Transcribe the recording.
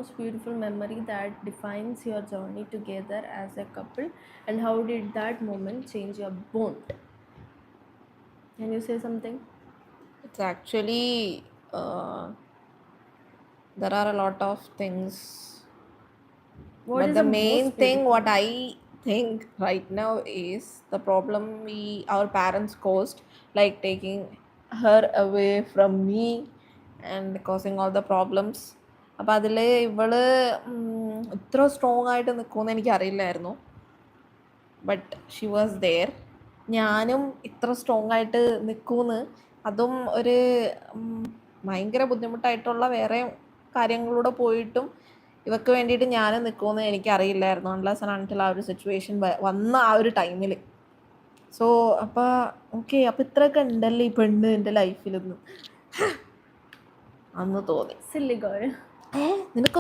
most beautiful memory that defines your journey together as a couple, and how did that moment change your bond? Can you say something? It's actually there are a lot of things, What but is the the main most thing beautiful what one? I think right now is the problem we our parents caused, like taking her away from me and causing all the problems. അപ്പം അതിൽ ഇവള് ഇത്ര strong ആയിട്ട് നിൽക്കുമെന്ന് എനിക്കറിയില്ലായിരുന്നു. But she was there. ഞാനും ഇത്ര strong ആയിട്ട് നിൽക്കുമെന്ന്, അതും ഒരു ഭയങ്കര ബുദ്ധിമുട്ടായിട്ടുള്ള വേറെ കാര്യങ്ങളിലൂടെ പോയിട്ടും ഇവക്ക് വേണ്ടിയിട്ട് ഞാൻ നിൽക്കുമെന്ന് എനിക്കറിയില്ലായിരുന്നു, അൺലെസ് ആൻഡ് അൺടിൽ ആ ഒരു സിറ്റുവേഷൻ വന്ന ആ ഒരു ടൈമിൽ. സോ അപ്പോൾ ഓക്കെ, അപ്പോൾ ഇത്രയൊക്കെ ഉണ്ടല്ലേ ഈ പെണ്ണ് എൻ്റെ ലൈഫിലെന്ന് അന്ന് തോന്നി. Silly girl. നിനക്ക്